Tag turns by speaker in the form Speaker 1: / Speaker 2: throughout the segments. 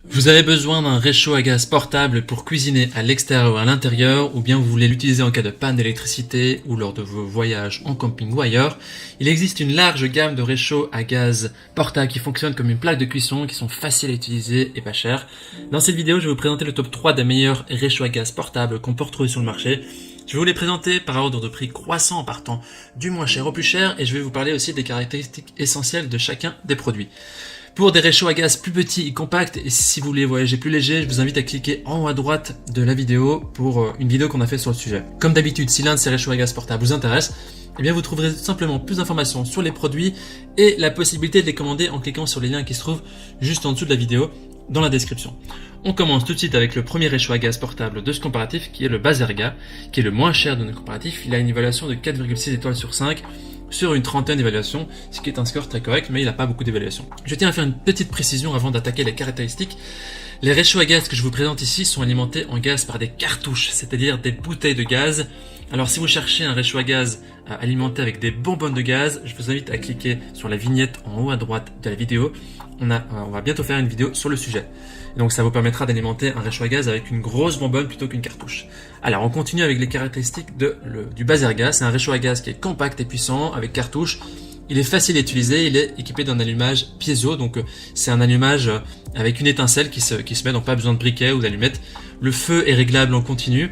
Speaker 1: Vous avez besoin d'un réchaud à gaz portable pour cuisiner à l'extérieur ou à l'intérieur, ou bien vous voulez l'utiliser en cas de panne d'électricité ou lors de vos voyages en camping ou ailleurs. Il existe une large gamme de réchauds à gaz portables qui fonctionnent comme une plaque de cuisson, qui sont faciles à utiliser et pas chers. Dans cette vidéo, je vais vous présenter le top 3 des meilleurs réchauds à gaz portables qu'on peut retrouver sur le marché. Je vais vous les présenter par ordre de prix croissant en partant du moins cher au plus cher, et je vais vous parler aussi des caractéristiques essentielles de chacun des produits. Pour des réchauds à gaz plus petits et compacts, et si vous voulez voyager plus léger, je vous invite à cliquer en haut à droite de la vidéo pour une vidéo qu'on a fait sur le sujet. Comme d'habitude, si l'un de ces réchauds à gaz portables vous intéresse, eh bien vous trouverez tout simplement plus d'informations sur les produits et la possibilité de les commander en cliquant sur les liens qui se trouvent juste en dessous de la vidéo dans la description. On commence tout de suite avec le premier réchaud à gaz portable de ce comparatif qui est le Baserga, qui est le moins cher de nos comparatifs. Il a une évaluation de 4,6 étoiles sur 5 sur une trentaine d'évaluations, ce qui est un score très correct, mais il n'a pas beaucoup d'évaluations. Je tiens à faire une petite précision avant d'attaquer les caractéristiques. Les réchauds à gaz que je vous présente ici sont alimentés en gaz par des cartouches, c'est-à-dire des bouteilles de gaz. Alors si vous cherchez un réchaud à gaz alimenté avec des bonbonnes de gaz, je vous invite à cliquer sur la vignette en haut à droite de la vidéo. On va bientôt faire une vidéo sur le sujet. Et donc ça vous permettra d'alimenter un réchaud à gaz avec une grosse bonbonne plutôt qu'une cartouche. Alors on continue avec les caractéristiques du Baserga. C'est un réchaud à gaz qui est compact et puissant avec cartouche. Il est facile à utiliser, il est équipé d'un allumage piezo, donc c'est un allumage avec une étincelle qui se met, donc pas besoin de briquet ou d'allumette. Le feu est réglable en continu.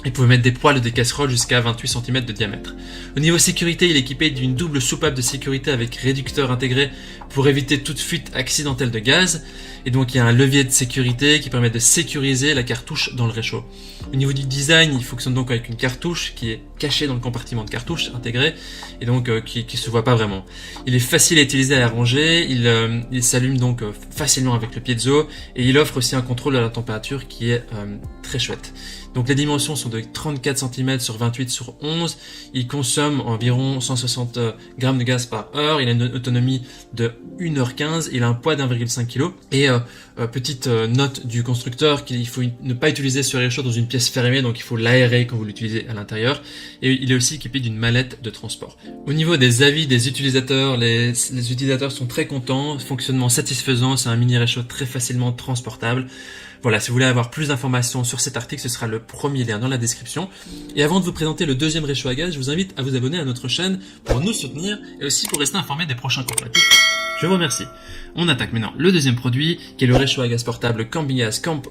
Speaker 1: Et vous pouvez mettre des poêles ou des casseroles jusqu'à 28 cm de diamètre. Au niveau sécurité, il est équipé d'une double soupape de sécurité avec réducteur intégré pour éviter toute fuite accidentelle de gaz. Et donc il y a un levier de sécurité qui permet de sécuriser la cartouche dans le réchaud. Au niveau du design, il fonctionne donc avec une cartouche qui est cachée dans le compartiment de cartouche intégré et donc qui se voit pas vraiment. Il est facile à utiliser et à ranger, il s'allume donc facilement avec le piezo et il offre aussi un contrôle de la température qui est très chouette. Donc les dimensions sont de 34 cm sur 28 sur 11. Il consomme environ 160 grammes de gaz par heure. Il a une autonomie de 1h15. Il a un poids d'1,5 kg. Et petite note du constructeur qu'il faut ne pas utiliser ce réchaud dans une pièce fermée. Donc il faut l'aérer quand vous l'utilisez à l'intérieur. Et il est aussi équipé d'une mallette de transport. Au niveau des avis des utilisateurs, les utilisateurs sont très contents. Fonctionnement satisfaisant. C'est un mini réchaud très facilement transportable. Voilà, si vous voulez avoir plus d'informations sur cet article, ce sera le premier lien dans la description. Et avant de vous présenter le deuxième réchaud à gaz, je vous invite à vous abonner à notre chaîne pour nous soutenir et aussi pour rester informé des prochains comparatifs. Je vous remercie. On attaque maintenant le deuxième produit, qui est le réchaud à gaz portable Campingaz Camp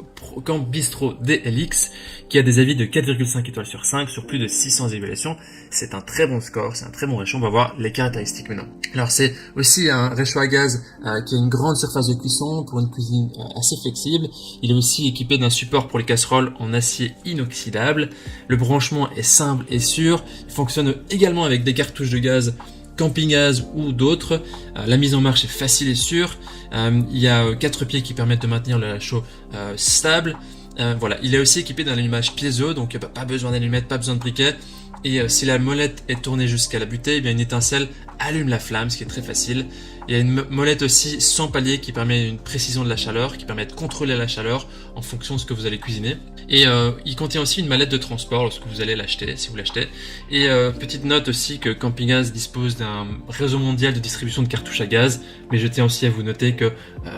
Speaker 1: Bistro DLX, qui a des avis de 4,5 étoiles sur 5 sur plus de 600 évaluations. C'est un très bon score, c'est un très bon réchaud. On va voir les caractéristiques maintenant. Alors c'est aussi un réchaud à gaz qui a une grande surface de cuisson pour une cuisine assez flexible. Il est aussi équipé d'un support pour les casseroles en acier inoxydable. Le branchement est simple et sûr. Il fonctionne également avec des cartouches de gaz Campingaz ou d'autres. La mise en marche est facile et sûre. Il y a 4 pieds qui permettent de maintenir le réchaud stable. Voilà, il est aussi équipé d'un allumage piezo, donc pas besoin d'allumette, pas besoin de briquet. Et si la molette est tournée jusqu'à la butée, eh bien une étincelle allume la flamme, ce qui est très facile. Il y a une molette aussi sans palier qui permet une précision de la chaleur, qui permet de contrôler la chaleur en fonction de ce que vous allez cuisiner. Et il contient aussi une mallette de transport lorsque vous allez l'acheter, si vous l'achetez. Et petite note aussi que Campingaz dispose d'un réseau mondial de distribution de cartouches à gaz. Mais je tiens aussi à vous noter que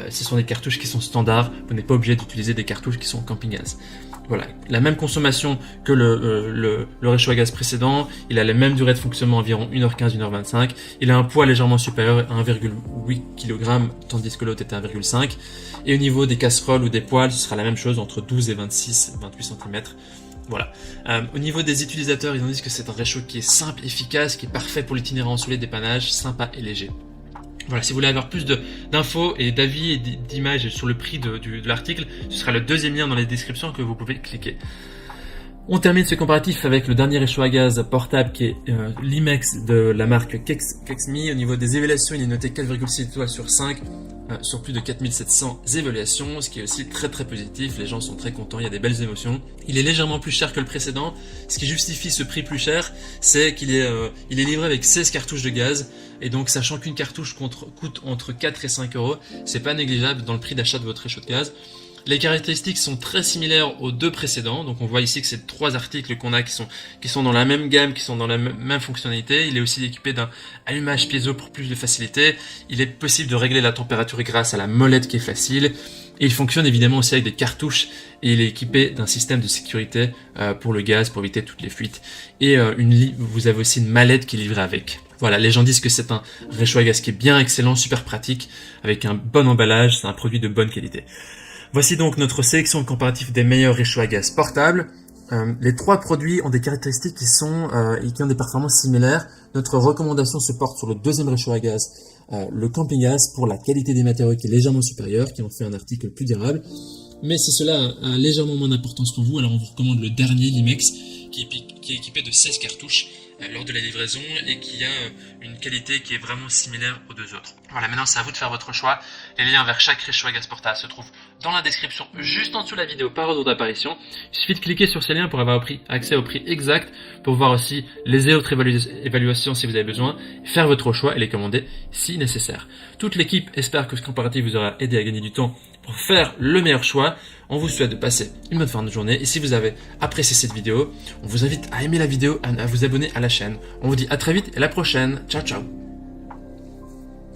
Speaker 1: ce sont des cartouches qui sont standards. Vous n'êtes pas obligé d'utiliser des cartouches qui sont Campingaz. Voilà, la même consommation que le réchaud à gaz précédent, il a la même durée de fonctionnement, environ 1h15, 1h25, il a un poids légèrement supérieur à 1,8 kg, tandis que l'autre était 1,5, et au niveau des casseroles ou des poêles, ce sera la même chose, entre 12 et 26, 28 cm. Voilà. Au niveau des utilisateurs, ils nous disent que c'est un réchaud qui est simple, efficace, qui est parfait pour l'itinérance ou les dépannages, sympa et léger. Voilà, si vous voulez avoir plus d'infos et d'avis et d'images sur le prix de l'article, ce sera le deuxième lien dans la description que vous pouvez cliquer. On termine ce comparatif avec le dernier réchaud à gaz portable qui est l'Imex de la marque Kexmi. Au niveau des évaluations, il est noté 4,6 étoiles sur 5 sur plus de 4700 évaluations, ce qui est aussi très très positif. Les gens sont très contents, il y a des belles émotions. Il est légèrement plus cher que le précédent. Ce qui justifie ce prix plus cher, c'est qu'il est livré avec 16 cartouches de gaz. Et donc, sachant qu'une cartouche coûte entre 4 et 5 euros, c'est pas négligeable dans le prix d'achat de votre réchaud de gaz. Les caractéristiques sont très similaires aux deux précédents. Donc on voit ici que c'est 3 articles qu'on a qui sont dans la même gamme, qui sont dans la même fonctionnalité. Il est aussi équipé d'un allumage piezo pour plus de facilité. Il est possible de régler la température grâce à la molette qui est facile. Et il fonctionne évidemment aussi avec des cartouches et il est équipé d'un système de sécurité pour le gaz, pour éviter toutes les fuites. Et vous avez aussi une mallette qui est livrée avec. Voilà, les gens disent que c'est un réchaud à gaz qui est bien excellent, super pratique, avec un bon emballage, c'est un produit de bonne qualité. Voici donc notre sélection comparative des meilleurs réchauds à gaz portables. Les 3 produits ont des caractéristiques qui ont des performances similaires. Notre recommandation se porte sur le deuxième réchaud à gaz, le camping gaz, pour la qualité des matériaux qui est légèrement supérieure, qui en fait un article plus durable. Mais si cela a légèrement moins d'importance pour vous, alors on vous recommande le dernier, l'Imex, qui est équipé de 16 cartouches lors de la livraison et qui a une qualité qui est vraiment similaire aux 2 autres. Voilà, maintenant c'est à vous de faire votre choix. Les liens vers chaque réchaud à gaz portable se trouvent dans la description juste en dessous de la vidéo par ordre d'apparition. Il suffit de cliquer sur ces liens pour avoir accès au prix exact, pour voir aussi les autres évaluations si vous avez besoin, faire votre choix et les commander si nécessaire. Toute l'équipe espère que ce comparatif vous aura aidé à gagner du temps pour faire le meilleur choix. On vous souhaite de passer une bonne fin de journée et si vous avez apprécié cette vidéo, on vous invite à aimer la vidéo, à vous abonner à la chaîne. On vous dit à très vite et à la prochaine. Ciao ciao.